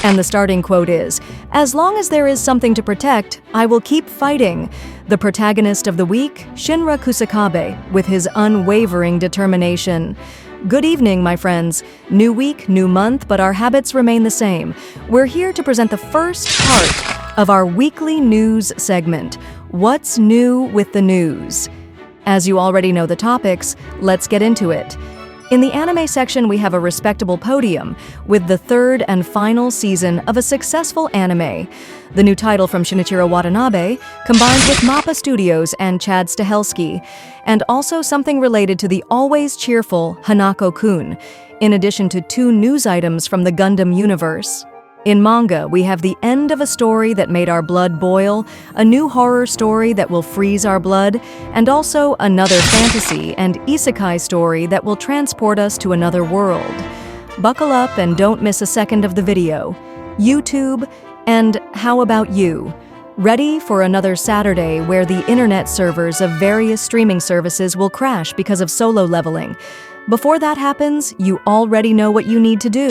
And the starting quote is, "As long as there is something to protect, I will keep fighting." The protagonist of the week, Shinra Kusakabe, with his unwavering determination. Good evening, my friends. New week, new month, but our habits remain the same. We're here to present the first part of our weekly news segment, What's New with the News? As you already know the topics, let's get into it. In the anime section, we have a respectable podium with the third and final season of a successful anime. The new title from Shinichiro Watanabe, combined with Mappa Studios and Chad Stahelski, and also something related to the always cheerful Hanako-kun, in addition to 2 news items from the Gundam universe. In manga, we have the end of a story that made our blood boil, a new horror story that will freeze our blood, and also another fantasy and isekai story that will transport us to another world. Buckle up and don't miss a second of the video. YouTube, and how about you? Ready for another Saturday where the internet servers of various streaming services will crash because of solo leveling. Before that happens, you already know what you need to do.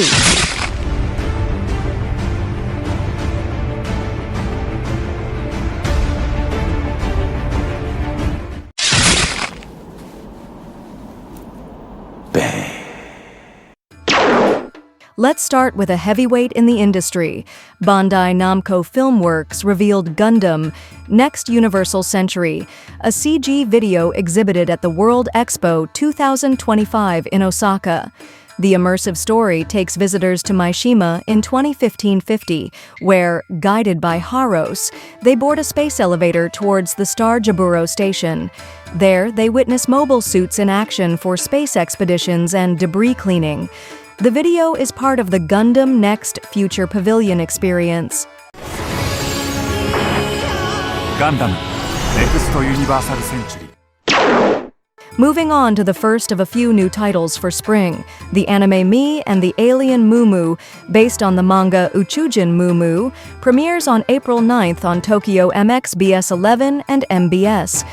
Let's start with a heavyweight in the industry. Bandai Namco Filmworks revealed Gundam, Next Universal Century, a CG video exhibited at the World Expo 2025 in Osaka. The immersive story takes visitors to Maishima in 2015-50, where, guided by Haros, they board a space elevator towards the Star Jaburo station. There, they witness mobile suits in action for space expeditions and debris cleaning. The video is part of the Gundam Next Future Pavilion experience. Gundam Next Universal Century. Moving on to the first of a few new titles for spring, the anime Me and the Alien Mumu, based on the manga Uchujin Mumu, premieres on April 9th on Tokyo MX BS11 and MBS.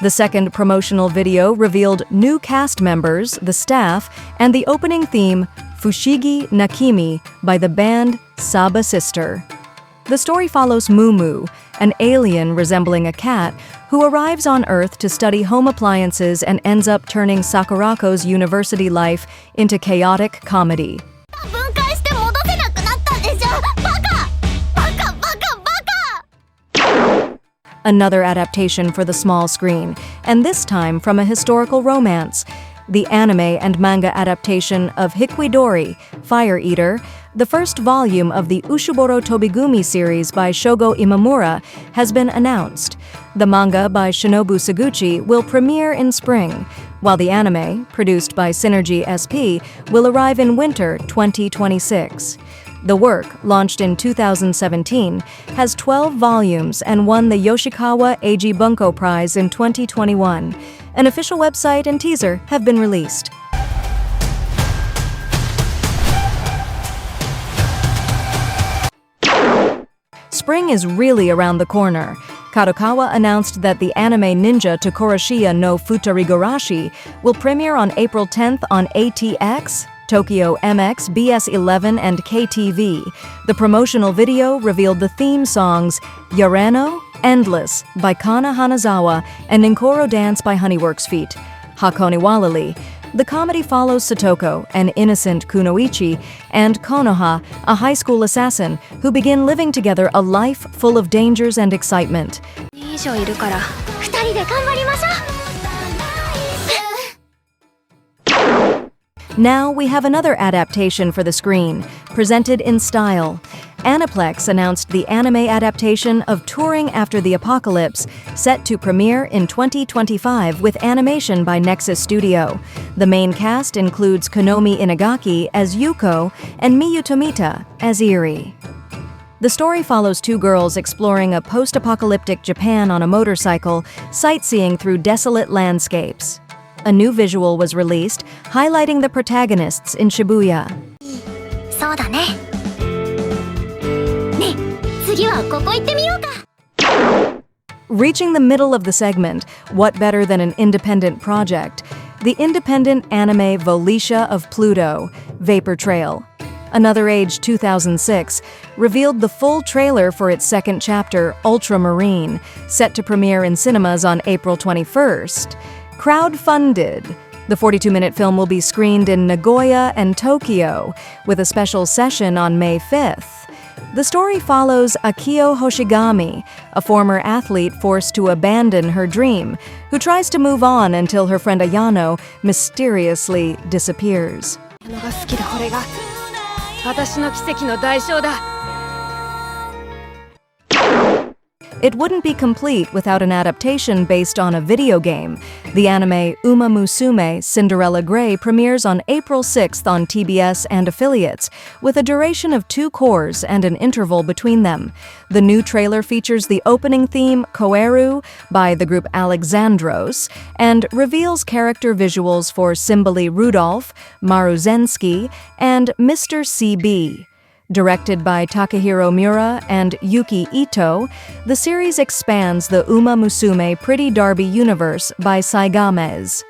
The second promotional video revealed new cast members, the staff, and the opening theme, Fushigi Nakimi, by the band Saba Sister. The story follows Mumu, an alien resembling a cat, who arrives on Earth to study home appliances and ends up turning Sakurako's university life into chaotic comedy. Another adaptation for the small screen, and this time from a historical romance. The anime and manga adaptation of Hikidori, Fire Eater, the first volume of the Ushiboro Tobigumi series by Shogo Imamura, has been announced. The manga by Shinobu Suguchi will premiere in spring, while the anime, produced by Synergy SP, will arrive in winter 2026. The work, launched in 2017, has 12 volumes and won the Yoshikawa Eiji Bunko Prize in 2021. An official website and teaser have been released. Spring is really around the corner. Kadokawa announced that the anime Ninja Tokoroshiya no Futarigarashi will premiere on April 10th on ATX, Tokyo MX, BS11, and KTV. The promotional video revealed the theme songs Yarano, Endless by Kana Hanazawa, and Ninkoro Dance by Honeyworks Feet, Hakone Walali. The comedy follows Satoko, an innocent kunoichi, and Konoha, a high school assassin, who begin living together a life full of dangers and excitement. Now we have another adaptation for the screen, presented in style. Aniplex announced the anime adaptation of Touring After the Apocalypse, set to premiere in 2025 with animation by Nexus Studio. The main cast includes Konomi Inagaki as Yuko and Miyu Tomita as Eri. The story follows 2 girls exploring a post-apocalyptic Japan on a motorcycle, sightseeing through desolate landscapes. A new visual was released, highlighting the protagonists in Shibuya. Reaching the middle of the segment, what better than an independent project? The independent anime Volisha of Pluto, Vapor Trail. Another Age 2006, revealed the full trailer for its second chapter, Ultramarine, set to premiere in cinemas on April 21st. Crowdfunded. The 42-minute film will be screened in Nagoya and Tokyo, with a special session on May 5th. The story follows Akio Hoshigami, a former athlete forced to abandon her dream, who tries to move on until her friend Ayano mysteriously disappears. It wouldn't be complete without an adaptation based on a video game. The anime Uma Musume Cinderella Grey premieres on April 6th on TBS and affiliates, with a duration of 2 cours and an interval between them. The new trailer features the opening theme, Koeru, by the group Alexandros, and reveals character visuals for Simbali Rudolph, Maruzensky, and Mr. CB. Directed by Takahiro Miura and Yuki Ito, the series expands the Uma Musume Pretty Derby universe by Cygames.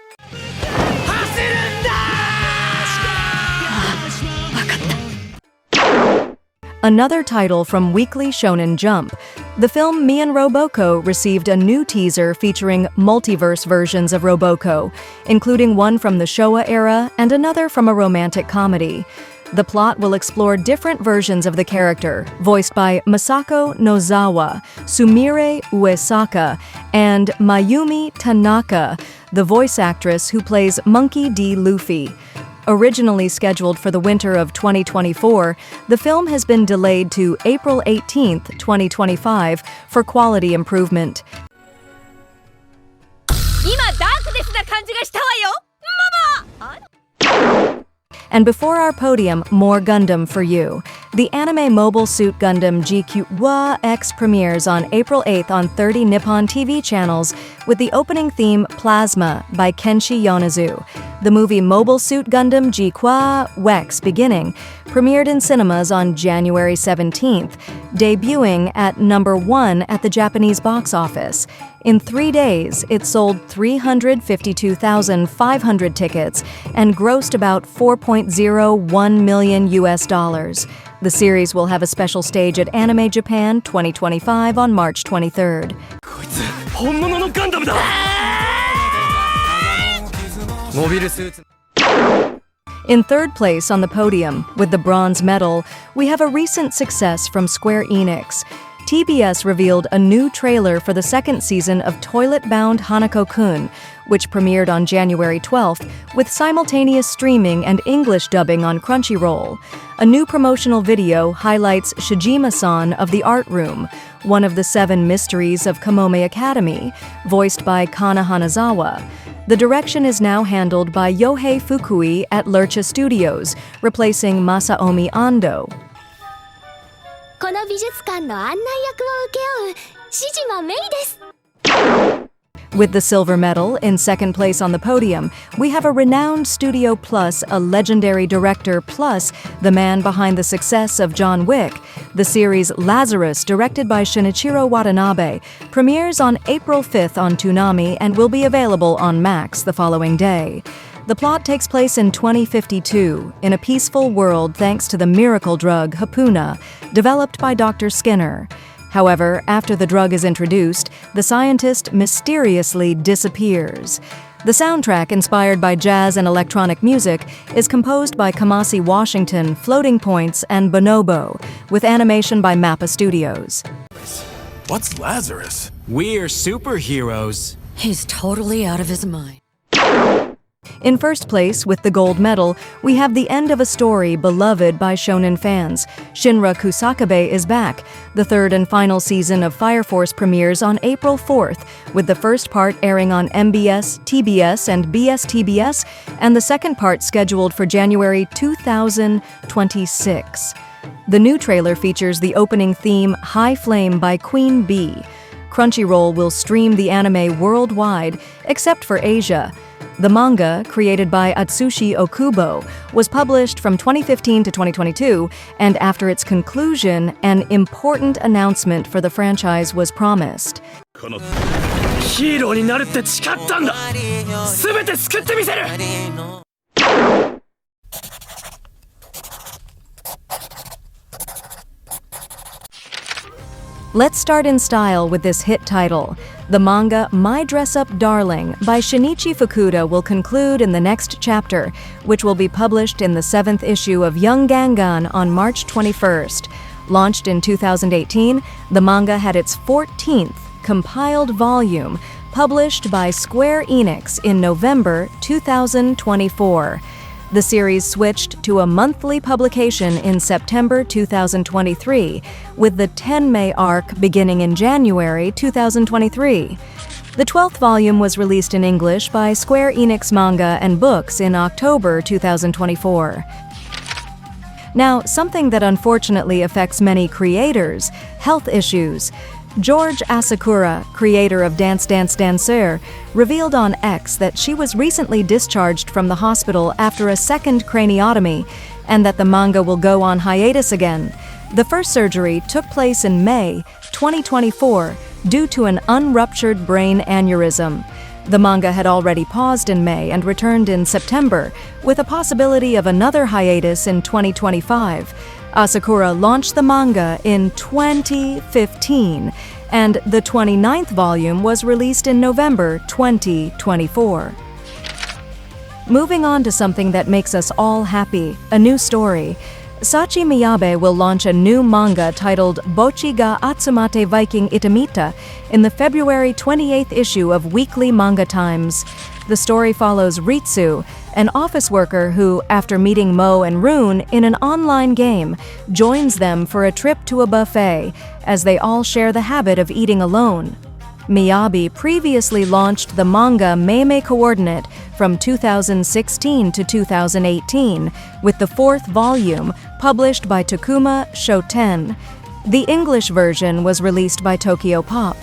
Another title from Weekly Shonen Jump. The film Me and Roboco received a new teaser featuring multiverse versions of Roboco, including one from the Showa era and another from a romantic comedy. The plot will explore different versions of the character, voiced by Masako Nozawa, Sumire Uesaka, and Mayumi Tanaka, the voice actress who plays Monkey D. Luffy. Originally scheduled for the winter of 2024, the film has been delayed to April 18, 2025, for quality improvement. And before our podium, more Gundam for you. The anime MobileSuitGundamGQuuuuuuX premieres on April 8th on 30 Nippon TV channels with the opening theme Plasma by Kenshi Yonezu. The movie MobileSuitGundamGQuuuuuuX Beginning premiered in cinemas on January 17th, debuting at number 1 at the Japanese box office. In 3 days, it sold 352,500 tickets and grossed about $4.01 million. The series will have a special stage at Anime Japan 2025 on March 23rd. In third place on the podium, with the bronze medal, we have a recent success from Square Enix. TBS revealed a new trailer for the second season of Toilet-Bound Hanako-kun, which premiered on January 12th, with simultaneous streaming and English dubbing on Crunchyroll. A new promotional video highlights Shijima-san of the Art Room, one of the 7 mysteries of Kamome Academy, voiced by Kana Hanazawa. The direction is now handled by Yohei Fukui at Lercha Studios, replacing Masaomi Ando. この美術館の案内役を請け負う志島メイです。 With the silver medal in second place on the podium, we have a renowned studio plus a legendary director plus the man behind the success of John Wick. The series Lazarus, directed by Shinichiro Watanabe, premieres on April 5th on Toonami and will be available on Max the following day. The plot takes place in 2052, in a peaceful world thanks to the miracle drug Hapuna, developed by Dr. Skinner. However, after the drug is introduced, the scientist mysteriously disappears. The soundtrack, inspired by jazz and electronic music, is composed by Kamasi Washington, Floating Points, and Bonobo, with animation by Mappa Studios. What's Lazarus? We're superheroes. He's totally out of his mind. In first place, with the gold medal, we have the end of a story beloved by shonen fans. Shinra Kusakabe is back. The third and final season of Fire Force premieres on April 4th, with the first part airing on MBS, TBS, and BSTBS, and the second part scheduled for January 2026. The new trailer features the opening theme, High Flame by Queen Bee. Crunchyroll will stream the anime worldwide, except for Asia. The manga, created by Atsushi Okubo, was published from 2015 to 2022, and after its conclusion, an important announcement for the franchise was promised. ヒーローになるって誓ったんだ。すべて救ってみせる。Let's start in style with this hit title. The manga My Dress-Up Darling by Shinichi Fukuda will conclude in the next chapter, which will be published in the 7th issue of Young Gangan on March 21st. Launched in 2018, the manga had its 14th compiled volume, published by Square Enix in November 2024. The series switched to a monthly publication in September 2023, with the Tenmei arc beginning in January 2023. The 12th volume was released in English by Square Enix Manga and Books in October 2024. Now, something that unfortunately affects many creators: health issues. George Asakura, creator of Dance Dance Danseur, revealed on X that she was recently discharged from the hospital after a second craniotomy and that the manga will go on hiatus again. The first surgery took place in May 2024 due to an unruptured brain aneurysm. The manga had already paused in May and returned in September, with a possibility of another hiatus in 2025. Asakura launched the manga in 2015, and the 29th volume was released in November 2024. Moving on to something that makes us all happy, a new story. Sachi Miyabe will launch a new manga titled Bochi ga Atsumate Viking Itamita in the February 28th issue of Weekly Manga Times. The story follows Ritsu, an office worker who, after meeting Mo and Rune in an online game, joins them for a trip to a buffet, as they all share the habit of eating alone. Miyabe previously launched the manga Meimei Coordinate from 2016 to 2018, with the 4th volume published by Takuma Shoten. The English version was released by Tokyo Pop.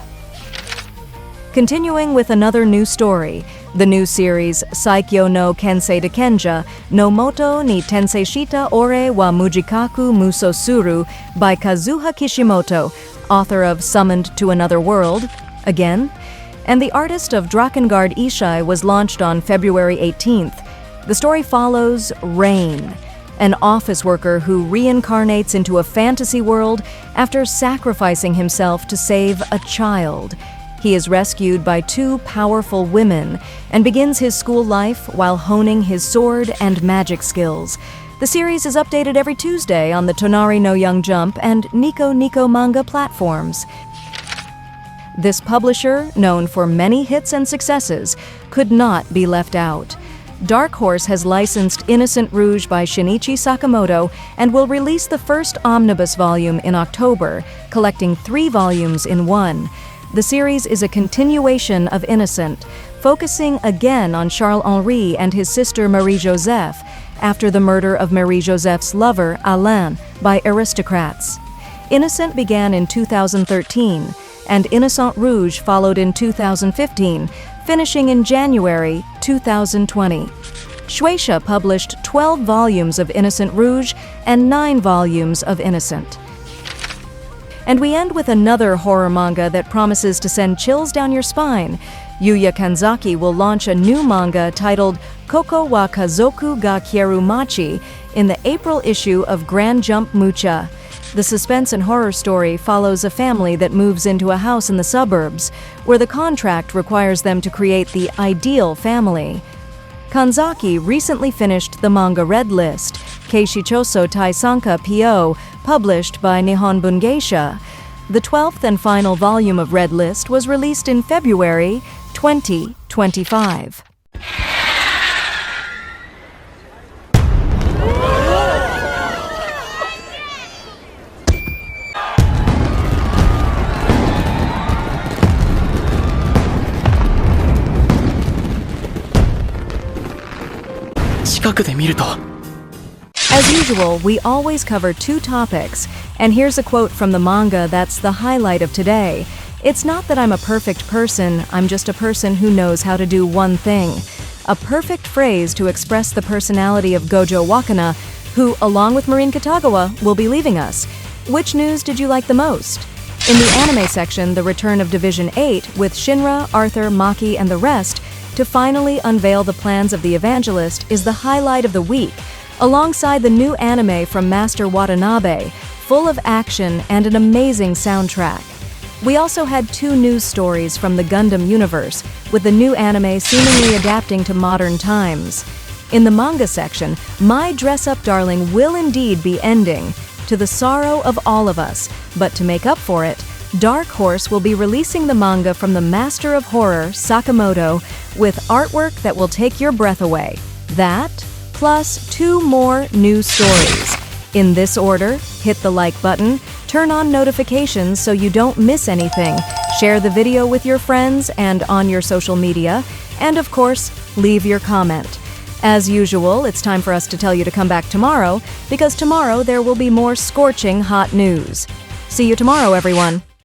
Continuing with another new story, the new series Saikyo no Kensei de Kenja no Moto ni Tensei Shita Ore wa Mujikaku Muso Suru by Kazuha Kishimoto, author of Summoned to Another World, again, and the artist of Drakengard Ishai, was launched on February 18th. The story follows Rain, an office worker who reincarnates into a fantasy world after sacrificing himself to save a child. He is rescued by 2 powerful women and begins his school life while honing his sword and magic skills. The series is updated every Tuesday on the Tonari no Young Jump and Nico Nico manga platforms. This publisher, known for many hits and successes, could not be left out. Dark Horse has licensed Innocent Rouge by Shinichi Sakamoto and will release the first omnibus volume in October, collecting 3 volumes in one. The series is a continuation of Innocent, focusing again on Charles-Henri and his sister Marie-Joseph after the murder of Marie-Joseph's lover, Alain, by aristocrats. Innocent began in 2013, and Innocent Rouge followed in 2015, finishing in January 2020. Shueisha published 12 volumes of Innocent Rouge and 9 volumes of Innocent. And we end with another horror manga that promises to send chills down your spine. YūyaKanzaki will launch a new manga titled Koko wa Kazoku ga Kierumachi in the April issue of Grand Jump Mucha. The suspense and horror story follows a family that moves into a house in the suburbs, where the contract requires them to create the ideal family. Kanzaki recently finished the manga Red List, Keishichoso Taisanka P.O., published by Nihon Bungeisha. The 12th and final volume of Red List was released in February 2025. As usual, we always cover 2 topics, and here's a quote from the manga that's the highlight of today. It's not that I'm a perfect person, I'm just a person who knows how to do one thing. A perfect phrase to express the personality of Gojo Wakana, who, along with Marin Katagawa, will be leaving us. Which news did you like the most? In the anime section, the return of Division 8, with Shinra, Arthur, Maki, and the rest, to finally unveil the plans of the Evangelist, is the highlight of the week, alongside the new anime from Master Watanabe, full of action and an amazing soundtrack. We also had 2 news stories from the Gundam universe, with the new anime seemingly adapting to modern times. In the manga section, My Dress-Up Darling will indeed be ending, to the sorrow of all of us, but to make up for it, Dark Horse will be releasing the manga from the master of horror, Sakamoto, with artwork that will take your breath away. That, plus 2 more new stories. In this order, hit the like button, turn on notifications so you don't miss anything, share the video with your friends and on your social media, and of course, leave your comment. As usual, it's time for us to tell you to come back tomorrow, because tomorrow there will be more scorching hot news. See you tomorrow, everyone.